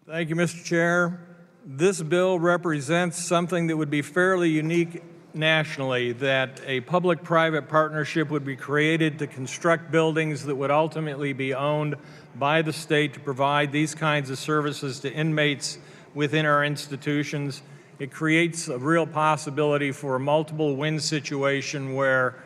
Thank you, Mr. Chair. This bill represents something that would be fairly unique nationally, that a public-private partnership would be created to construct buildings that would ultimately be owned by the state to provide these kinds of services to inmates within our institutions. It creates a real possibility for a multiple win situation where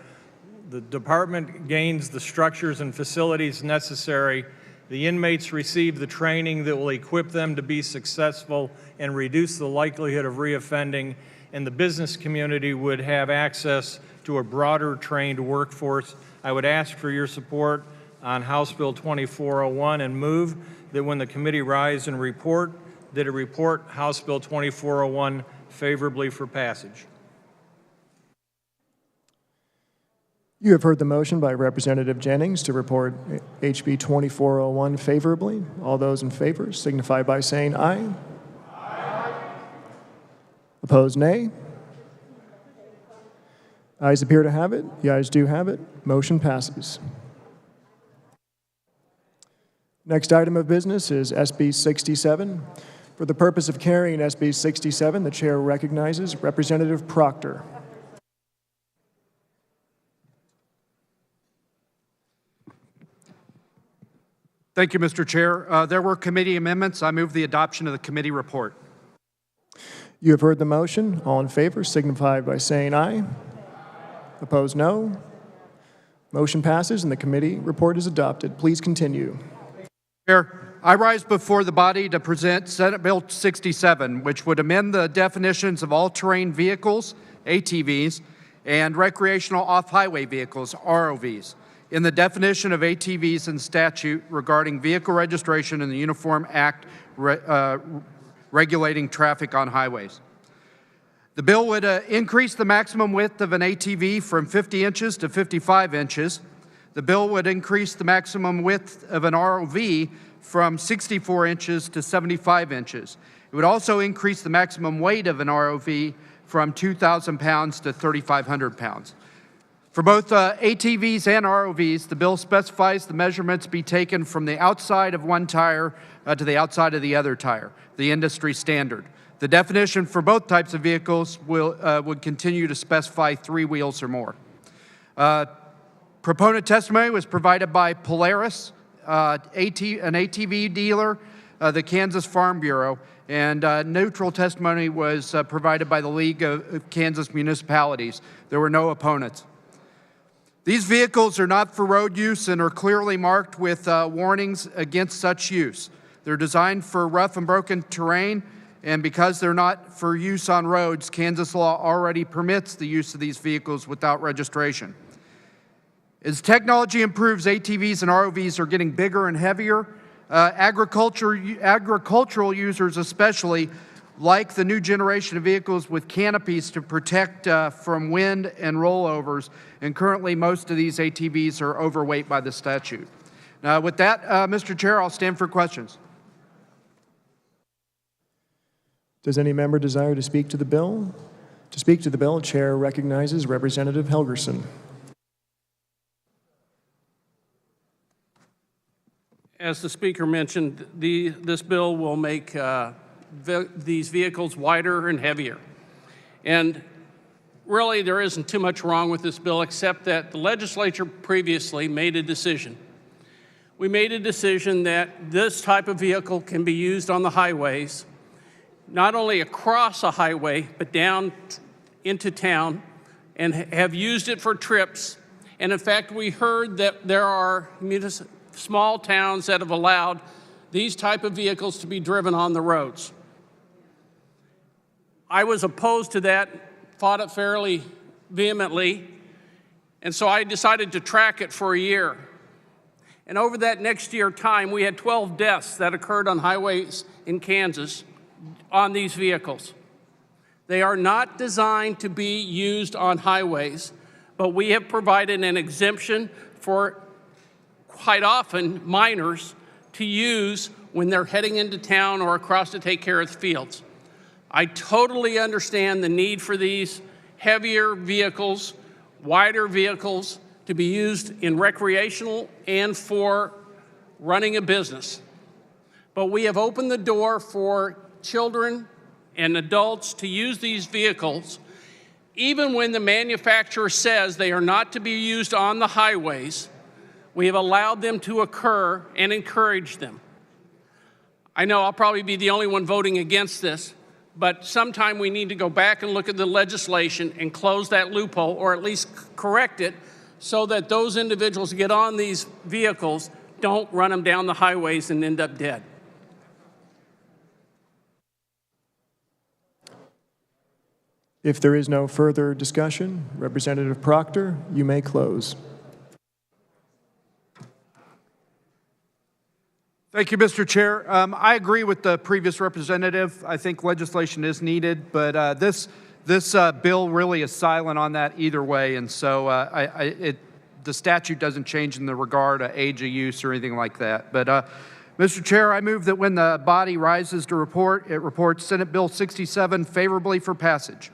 the department gains the structures and facilities necessary, the inmates receive the training that will equip them to be successful and reduce the likelihood of reoffending, and the business community would have access to a broader trained workforce. I would ask for your support on House Bill 2401 and move that when the committee rise and report, that it report House Bill 2401 favorably for passage. You have heard the motion by Representative Jennings to report HB 2401 favorably. All those in favor signify by saying aye. Aye. Opposed, nay. Ayes appear to have it. The ayes do have it. Motion passes. Next item of business is SB 67. For the purpose of carrying SB 67, the chair recognizes Representative Proctor. Thank you, Mr. Chair. There were committee amendments. I move the adoption of the committee report. You have heard the motion. All in favor signify by saying aye. Opposed, no. Motion passes and the committee report is adopted. Please continue. Chair, I rise before the body to present Senate Bill 67, which would amend the definitions of all-terrain vehicles, ATVs, and recreational off-highway vehicles, ROVs, in the definition of ATVs in statute regarding vehicle registration in the Uniform Act regulating traffic on highways. The bill would increase the maximum width of an ATV from 50 inches to 55 inches. The bill would increase the maximum width of an ROV from 64 inches to 75 inches. It would also increase the maximum weight of an ROV from 2,000 pounds to 3,500 pounds. For both ATVs and ROVs, the bill specifies the measurements be taken from the outside of one tire to the outside of the other tire, the industry standard. The definition for both types of vehicles would continue to specify 3 wheels or more. Proponent testimony was provided by Polaris, an ATV dealer, the Kansas Farm Bureau, and neutral testimony was provided by the League of Kansas Municipalities. There were no opponents. These vehicles are not for road use and are clearly marked with warnings against such use. They're designed for rough and broken terrain, and because they're not for use on roads, Kansas law already permits the use of these vehicles without registration. As technology improves, ATVs and ROVs are getting bigger and heavier. Agricultural users especially like the new generation of vehicles with canopies to protect from wind and rollovers, and currently most of these ATVs are overweight by the statute. Now with that, Mr. Chair, I'll stand for questions. Does any member desire to speak to the bill? To speak to the bill, Chair recognizes Representative Helgerson. As the Speaker mentioned, this bill will make these vehicles wider and heavier. And really, there isn't too much wrong with this bill except that the legislature previously made a decision. We made a decision that this type of vehicle can be used on the highways, not only across a highway, but down into town, and have used it for trips. And in fact, we heard that there are small towns that have allowed these type of vehicles to be driven on the roads. I was opposed to that, fought it fairly vehemently, and so I decided to track it for a year. And over that next year time, we had 12 deaths that occurred on highways in Kansas on these vehicles. They are not designed to be used on highways, but we have provided an exemption for quite often minors to use when they're heading into town or across to take care of the fields. I totally understand the need for these heavier vehicles, wider vehicles to be used in recreational and for running a business. But we have opened the door for children and adults to use these vehicles, even when the manufacturer says they are not to be used on the highways. We have allowed them to occur and encouraged them. I know I'll probably be the only one voting against this, but sometime we need to go back and look at the legislation and close that loophole, or at least correct it, so that those individuals who get on these vehicles don't run them down the highways and end up dead. If there is no further discussion, Representative Proctor, you may close. Thank you, Mr. Chair. I agree with the previous representative. I think legislation is needed, but this bill really is silent on that either way, and so the statute doesn't change in the regard of age of use or anything like that. But Mr. Chair, I move that when the body rises to report, it reports Senate Bill 67 favorably for passage.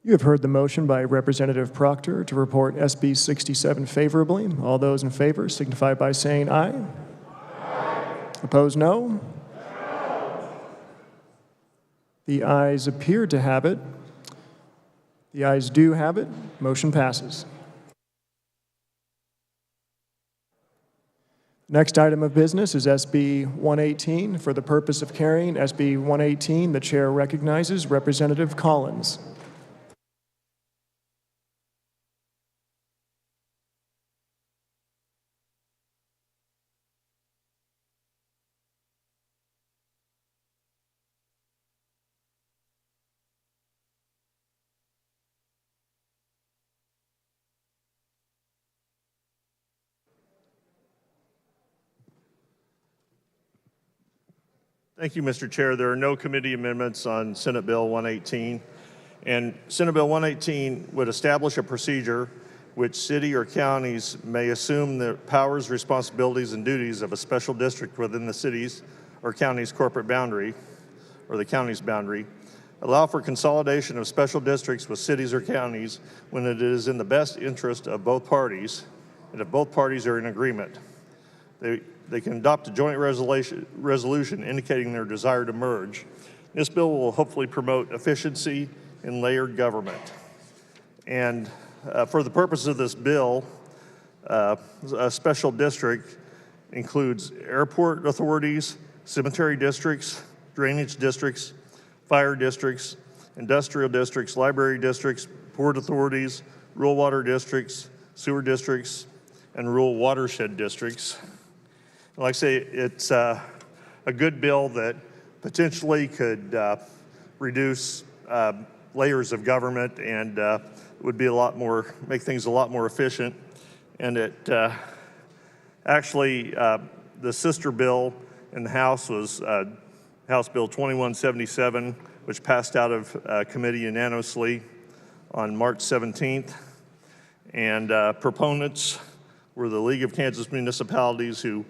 You have heard the motion by Representative Proctor to report SB 67 favorably. All those in favor signify by saying aye. Aye. Opposed, no? No. The ayes appear to have it. The ayes do have it. Motion passes. Next item of business is SB 118. For the purpose of carrying SB 118, the chair recognizes Representative Collins. Thank you, Mr. Chair. There are no committee amendments on Senate Bill 118. And Senate Bill 118 would establish a procedure which city or counties may assume the powers, responsibilities, and duties of a special district within the city's or county's corporate boundary, or the county's boundary, allow for consolidation of special districts with cities or counties when it is in the best interest of both parties, and if both parties are in agreement. They can adopt a joint resolution indicating their desire to merge. This bill will hopefully promote efficiency and layered government. And for the purpose of this bill, a special district includes airport authorities, cemetery districts, drainage districts, fire districts, industrial districts, library districts, port authorities, rural water districts, sewer districts, and rural watershed districts. Like I say, it's a good bill that potentially could reduce layers of government and would be make things a lot more efficient. And it actually, the sister bill in the House was House Bill 2177, which passed out of committee unanimously on March 17th. And proponents were the League of Kansas Municipalities, who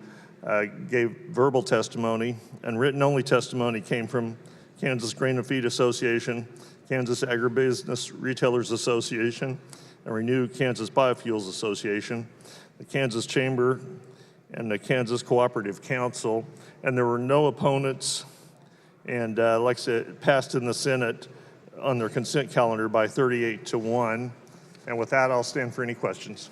gave verbal testimony, and written-only testimony came from Kansas Grain and Feed Association, Kansas Agribusiness Retailers Association, and Renew Kansas Biofuels Association, the Kansas Chamber, and the Kansas Cooperative Council. And there were no opponents, and like I said, it passed in the Senate on their consent calendar by 38-1. And with that, I'll stand for any questions.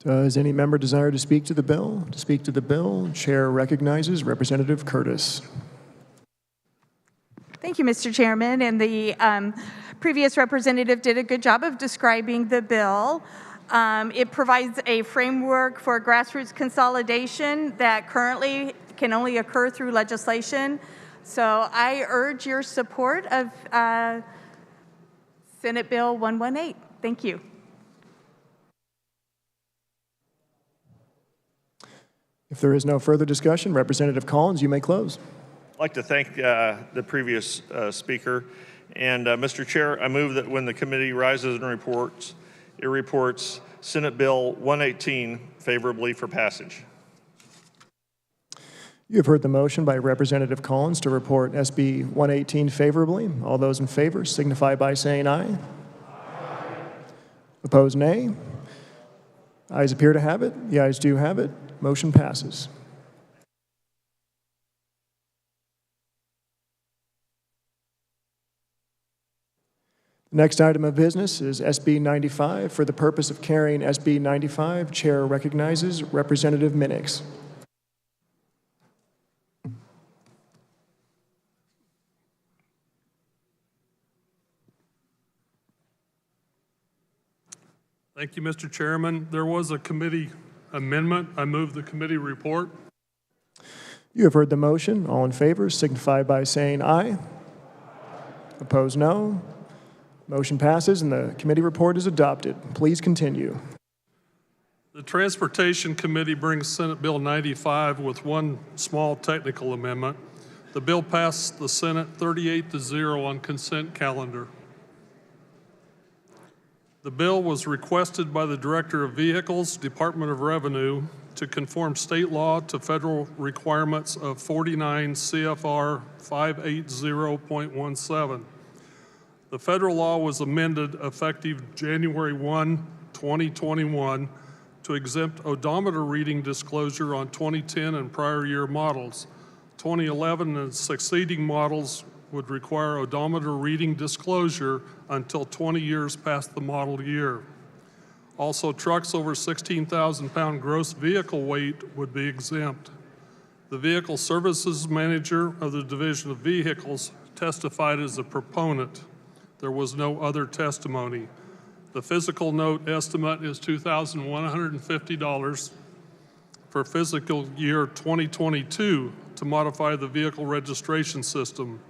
Does any member desire to speak to the bill? To speak to the bill, Chair recognizes Representative Curtis. Thank you, Mr. Chairman. And the previous representative did a good job of describing the bill. It provides a framework for grassroots consolidation that currently can only occur through legislation. So I urge your support of Senate Bill 118. Thank you. If there is no further discussion, Representative Collins, you may close. I'd like to thank the previous speaker. And Mr. Chair, I move that when the committee rises and reports, it reports Senate Bill 118 favorably for passage. You have heard the motion by Representative Collins to report SB 118 favorably. All those in favor signify by saying aye. Opposed, nay. Ayes appear to have it. The ayes do have it. Motion passes. The next item of business is SB 95. For the purpose of carrying SB 95, Chair recognizes Representative Minix. Thank you, Mr. Chairman. There was a committee amendment. I move the committee report. You have heard the motion. All in favor signify by saying aye. Opposed, no. Motion passes and the committee report is adopted. Please continue. The Transportation Committee brings Senate Bill 95 with one small technical amendment. The bill passed the Senate 38-0 on consent calendar. The bill was requested by the Director of Vehicles, Department of Revenue, to conform state law to federal requirements of 49 CFR 580.17. The federal law was amended effective January 1, 2021 to exempt odometer reading disclosure on 2010 and prior year models. 2011 and succeeding models would require odometer reading disclosure until 20 years past the model year. Also, trucks over 16,000 pound gross vehicle weight would be exempt. The Vehicle Services Manager of the Division of Vehicles testified as a proponent. There was no other testimony. The physical note estimate is $2,150 for fiscal year 2022 to modify the vehicle registration system.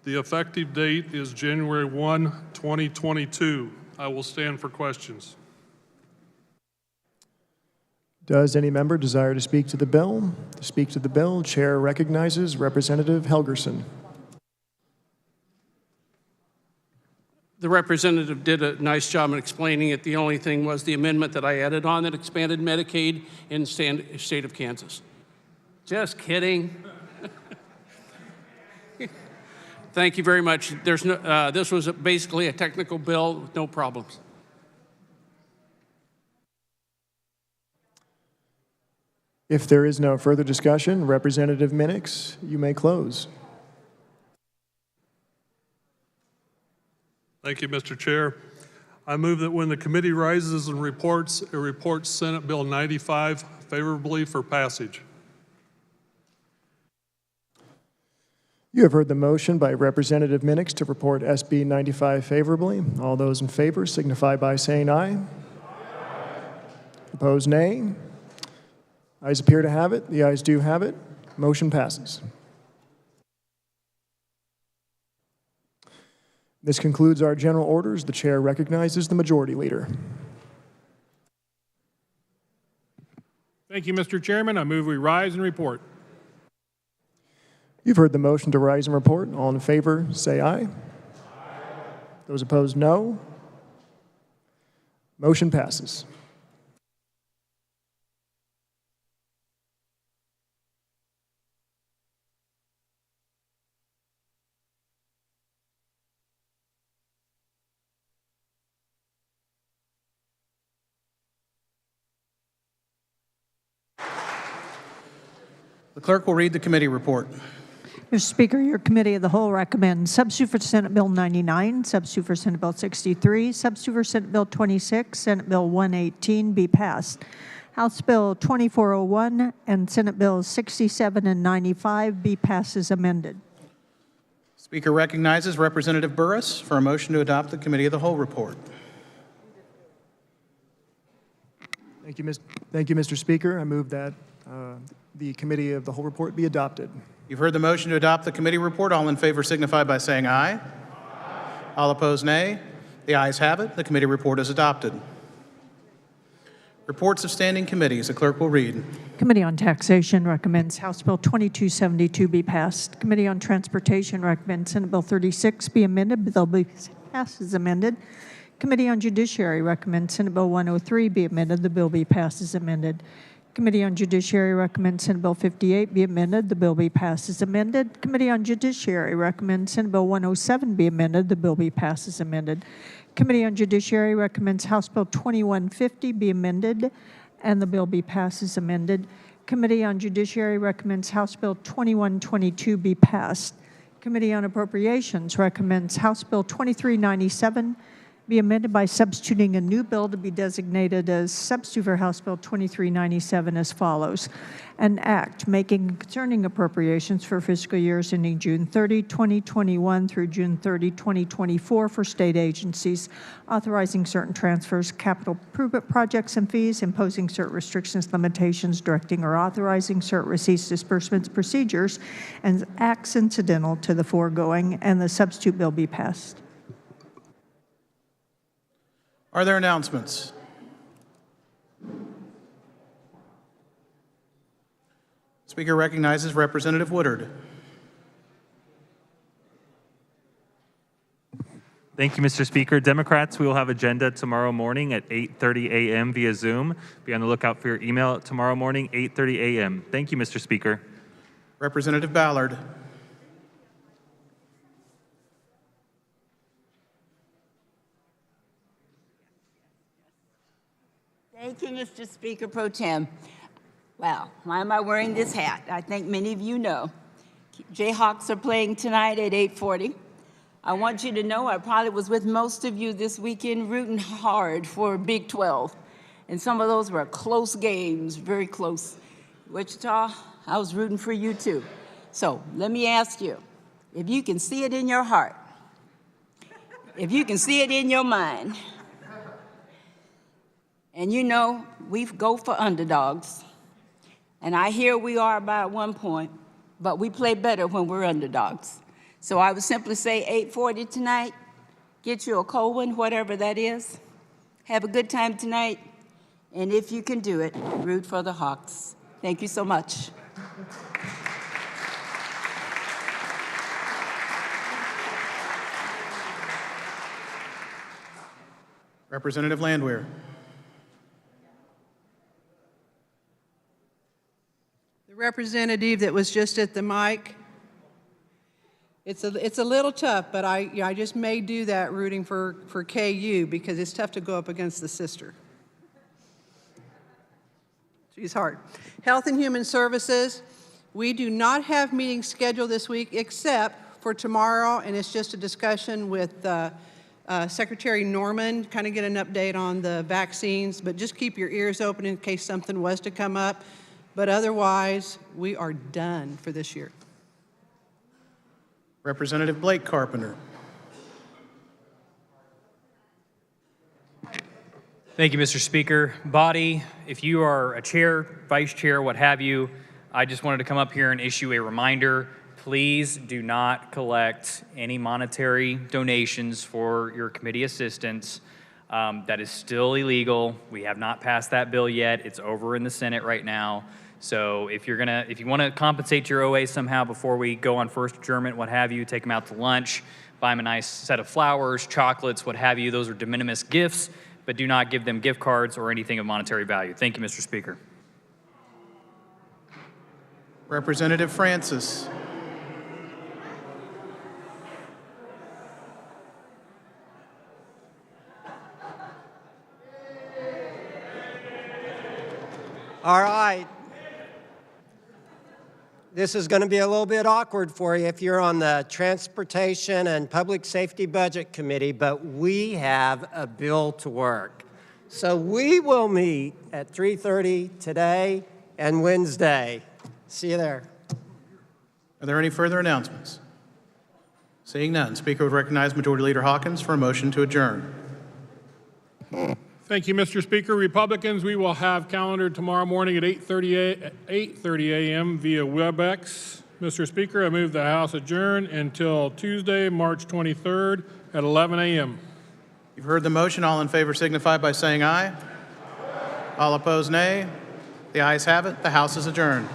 The effective date is January 1, 2022. I will stand for questions. Does any member desire to speak to the bill? To speak to the bill, Chair recognizes Representative Helgerson. The representative did a nice job in explaining it. The only thing was the amendment that I added on that expanded Medicaid in the state of Kansas. Just kidding. Thank you very much. There's no, this was basically a technical bill with no problems. If there is no further discussion, Representative Minix, you may close. Thank you, Mr. Chair. I move that when the committee rises and reports, it reports Senate Bill 95 favorably for passage. You have heard the motion by Representative Minix to report SB 95 favorably. All those in favor signify by saying aye. Opposed, nay. Ayes appear to have it. The ayes do have it. Motion passes. This concludes our general orders. The chair recognizes the majority leader. Thank you, Mr. Chairman. I move we rise and report. You've heard the motion to rise and report. All in favor, say aye. Those opposed, no. Motion passes. The clerk will read the committee report. Mr. Speaker, your committee of the whole recommends substitute for Senate Bill 99, substitute for Senate Bill 63, substitute for Senate Bill 26, Senate Bill 118 be passed. House Bill 2401 and Senate Bills 67 and 95 be passed as amended. Speaker recognizes Representative Burris for a motion to adopt the committee of the whole report. Thank you, Mr. Speaker. I move that the committee of the whole report be adopted. You've heard the motion to adopt the committee report. All in favor signify by saying aye. Aye. All opposed, nay. The ayes have it. The committee report is adopted. Reports of standing committees. The clerk will read. Committee on Taxation recommends House Bill 2272 be passed. Committee on Transportation recommends Senate Bill 36 be amended. The bill be passed as amended. Committee on Judiciary recommends Senate Bill 103 be amended. The bill be passed as amended. Committee on Judiciary recommends Senate Bill 58 be amended. The bill be passed as amended. Committee on Judiciary recommends Senate Bill 107 be amended. The bill be passed as amended. Committee on Judiciary recommends House Bill 2150 be amended and the bill be passed as amended. Committee on Judiciary recommends House Bill 2122 be passed. Committee on Appropriations recommends House Bill 2397 be amended by substituting a new bill to be designated as substitute for House Bill 2397 as follows. An act making concerning appropriations for fiscal years ending June 30, 2021 through June 30, 2024 for state agencies, authorizing certain transfers, capital improvement projects and fees, imposing certain restrictions, limitations, directing or authorizing certain receipts, disbursements, procedures, and acts incidental to the foregoing, and the substitute bill be passed. Are there announcements? Speaker recognizes Representative Woodard. Thank you, Mr. Speaker. Democrats, we will have agenda tomorrow morning at 8:30 a.m. via Zoom. Be on the lookout for your email tomorrow morning, 8:30 a.m. Thank you, Mr. Speaker. Representative Ballard. Thank you, Mr. Speaker Pro Tem. Wow, why am I wearing this hat? I think many of you know. Jayhawks are playing tonight at 8:40. I want you to know I probably was with most of you this weekend rooting hard for Big 12. And some of those were close games, very close. Wichita, I was rooting for you too. So let me ask you, if you can see it in your heart, if you can see it in your mind, and you know, we go for underdogs. And I hear we are by 1 point, but we play better when we're underdogs. So I would simply say 8:40 tonight, get you a cold one, whatever that is. Have a good time tonight. And if you can do it, root for the Hawks. Thank you so much. Representative Landwehr. Representative that was just at the mic. It's a little tough, but I just may do that rooting for KU because it's tough to go up against the sister. She's hard. Health and Human Services, we do not have meetings scheduled this week except for tomorrow, and it's just a discussion with Secretary Norman, kind of get an update on the vaccines, but just keep your ears open in case something was to come up. But otherwise, we are done for this year. Representative Blake Carpenter. Thank you, Mr. Speaker. Body, if you are a chair, vice chair, what have you, I just wanted to come up here and issue a reminder. Please do not collect any monetary donations for your committee assistants. That is still illegal. We have not passed that bill yet. It's over in the Senate right now. So if you want to compensate your OA somehow before we go on first adjournment, what have you, take them out to lunch, buy them a nice set of flowers, chocolates, what have you. Those are de minimis gifts, but do not give them gift cards or anything of monetary value. Thank you, Mr. Speaker. Representative Francis. All right. This is going to be a little bit awkward for you if you're on the Transportation and Public Safety Budget Committee, but we have a bill to work. So we will meet at 3:30 today and Wednesday. See you there. Are there any further announcements? Seeing none, Speaker would recognize Majority Leader Hawkins for a motion to adjourn. Thank you, Mr. Speaker. Republicans, we will have calendared tomorrow morning at 8:30 a.m. via WebEx. Mr. Speaker, I move the House adjourn until Tuesday, March 23rd at 11 a.m. You've heard the motion. All in favor signify by saying aye. All opposed, nay. The ayes have it. The House is adjourned.